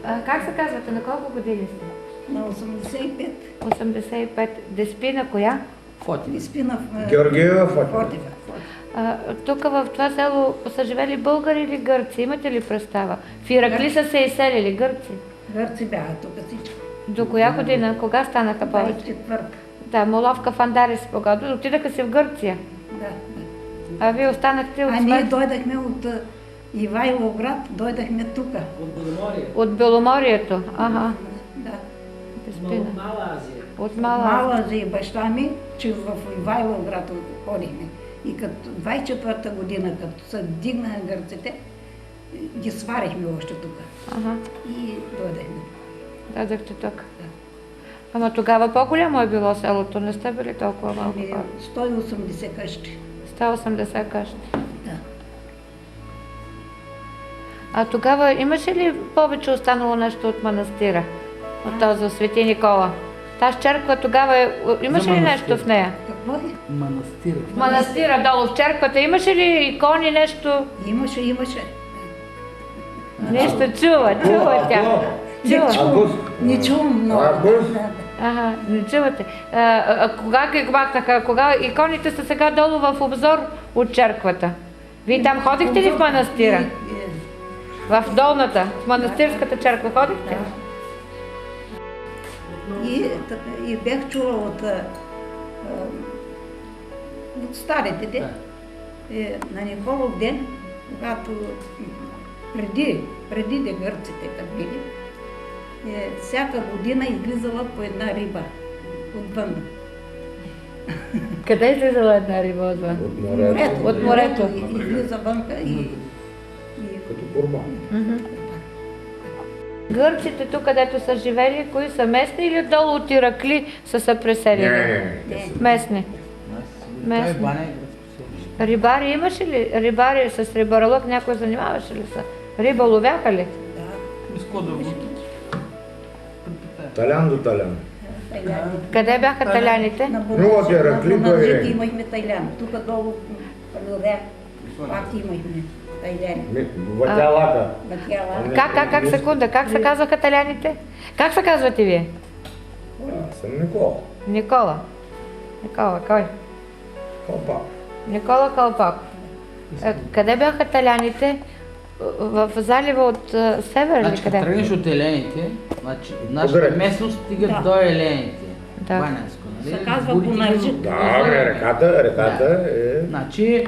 Как се казвате? На колко години сте? На 85. 85. Деспина коя? Деспина Георгиева Фотева. Фотева. Тук в това село са живели българи или гърци? Имате ли представа? В Иракли са се изселили гърци. Гърци бяха тук всичко. До коя година? Кога станаха повече? 24-та. Да, Моловка Фандари се погадо. Отидаха си в Гърция. Да. А вие останахте от А ние дойдахме от Ивайловград, дойдахме тук. От Беломорие. От Беломорието. Ага. Да. Деспина. От Мала Азия. От Мала. Мала за и баща ми, че в Ивайловград ходихме. И като 24-та година, като се вдигнаха гърците, ги сварихме още тук. Ага. И дойдахме. Дадахте тук. Ама тогава по-голямо е било селото, не сте били толкова малко хора. 180 къщи. 180 къщи. Да. А тогава имаше ли повече останало нещо от манастира? От този Свети Никола? Тази черква тогава имаше ли нещо в нея? Какво е? Манастир. В манастира долу в черквата имаше ли икони, нещо? Имаше. Нещо чува тя. Чува. Не чувам много. Ага, не чувате. Кога ги махнаха? Кога иконите са сега долу в обзор от черквата? Вие там ходихте ли в манастира? В долната, в манастирската черква ходихте? И бях чула от старите, на Николов ден, когато преди да гърците като били, всяка година излизала по една риба отвън. Къде е излизала една риба отвън? От морето. Излиза вънка и... Като курбан. Гърците тук, където са живели, кои са местни или долу от Иракли са се преселили? Не. Местни. Местни. Рибари имаше ли? Рибари с рибаролък някой занимаваше ли се? Риба ловяха ли? Талян до талян. Къде бяха таляните? На от Иракли до Бонаржик Иракли. имахме тайлян. Тук долу Палюря пак имахме тайляни. Ватялака. Батяла. Как секунда? Как се казваха таляните? Как се казвате вие? Аз съм Никола. Никола. Никола, кой? Калпак. Никола Калпак. Къде бяха таляните? В залива от север или Значи, като къде? тръгнеш от елените, значи, нашата местност стига до елените. Да. Банянско, нали? Се казва Горите Бонаржик. ги- Да, реката е... Значи,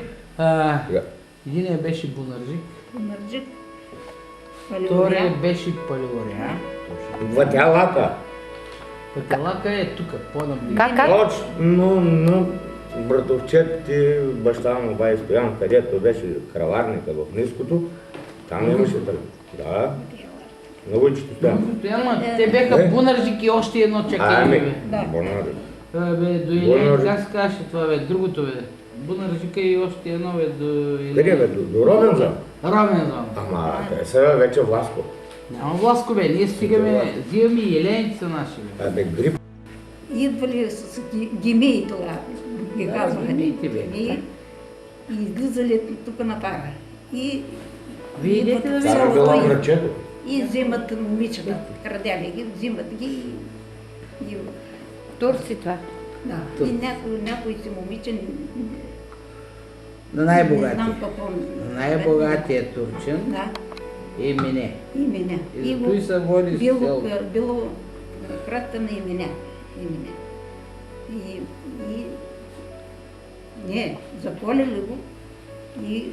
единият беше Бонаржик, Бонаржик. вторият беше Палеоря. Ватялака. Пътелака е тук, по-наблизо. Как? Точно, братовчет ти, баща му бай Стоян, където беше краварника в ниското, там имаше тръг. Да. На улицата Стоян. Ама те бяха Бунаржик и още едно чакай. Да. Бонаржик. Бе, до Илен, как се казваше това бе, другото бе. Бунаржика и още едно бе, до Илен. Къде бе? До Робензон? Робензон. Ама, те са вече Власко. Няма Власко бе, ние стигаме, взимаме и елените са наши бе. Абе, грип. Идвали с гемии тогава, ги Да, казваха. гемиите, бе. И излизали тук на пара. И Вие идете да Там е било врачето. и взимат момичета, крадяли ги, взимат ги и Турци това. да. И някой си момиче, На не най-богатия. знам какво. Най-богатия турчин Да, е Мине. именя. И той се води с село. Било кръста на именя. И не, заколили го и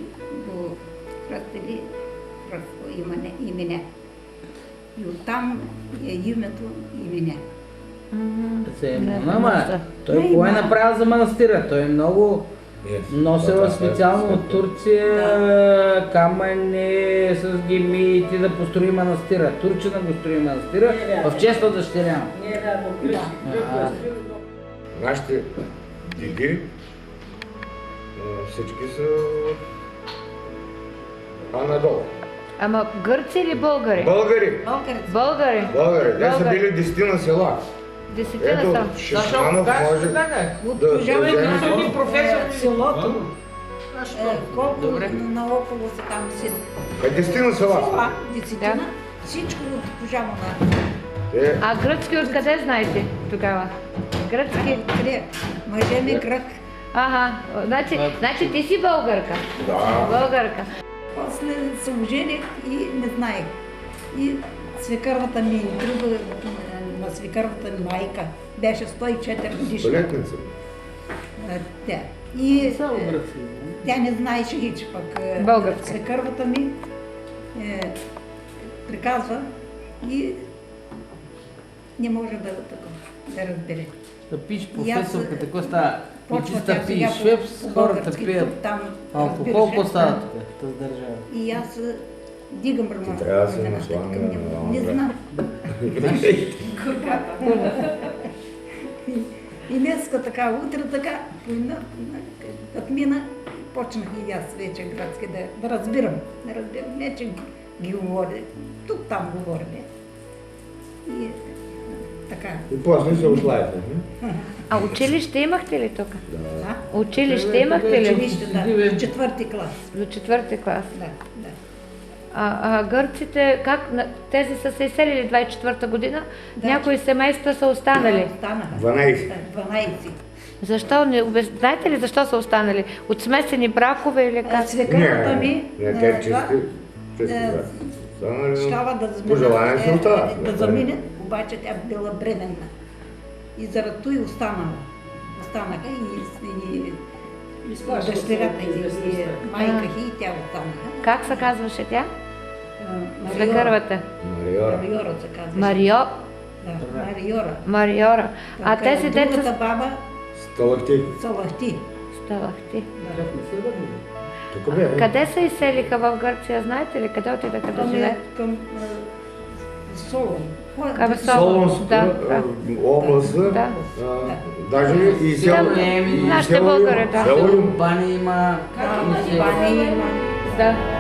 го кръстили в именя. И оттам е името именя. Ама, той кое е направил за манастира? Той е много носила специално от Турция камъни с гемиите да построи манастира. Турчина го строи манастира в чест на дъщеря му. Нашите диги всички са надолу. Ама гърци или българи? Българи. Българи. Българи. Те са били 10 села. Десетина Ето, са. Шишманов може да вземе. професор. Селото, колко наоколо са там си. 10 села. Десетина. Всичко от кожа монах. А гръцки откъде знаете тогава? Гръцки? Къде? Мъже ми грък. Ага, значи ти си българка. Да. Българка. После се ожених и не знаех. И свекървата ми, друга на свекървата ми майка, беше 104 годишна. Столетница. Тя. И Само гръцки. тя не знаеше хич пък. Българска. Свекървата ми приказва и не може да разбере. Да пиш И аз, професорка, какво става? почва Пичиста тя пиш сега швепс, по хората български, пият. тук, там, Алкохол, разбираш, какво става там. тук? Тази държава. И аз дигам ръма. Ти трябва да си наслана на Не брат. знам. И днеска така, утре така, като мина, почнах и аз вече градски да разбирам. Да разбирам. Не, че ги говоря. Тук там говоря. И така. И после се ослайте. А училище имахте ли тук? А? Училище имахте ли? Училище, да. Четвърти клас. До четвърти клас. Да, да. А гърците, тези са се изселили 24-та година, Да. някои семейства са останали. Останаха. 12. 12. Защо? Знаете ли защо са останали? От смесени бракове или как? Свекървата ми Не, те това, чисти станали. щяла да По желание замине, си остават. да замине, обаче тя била бременна. И заради това и останала. Останаха и дъщерята и майка и тя останаха. Как се казваше тя? Мариора. Свекървата. Мариора. Мариора се казва. Марио. Да, Мариора. Мариора. А Така, тези другата деца баба Сталахти. Салахти. ставахти. Тук бе. Къде се изселиха в Гърция, знаете ли? Къде отидаха да Там е живеят? към Солон. Абе, Солонска Да. област. Да. Даже и село. Нашите българи, да. Село им. Бани има. Бани има. Да.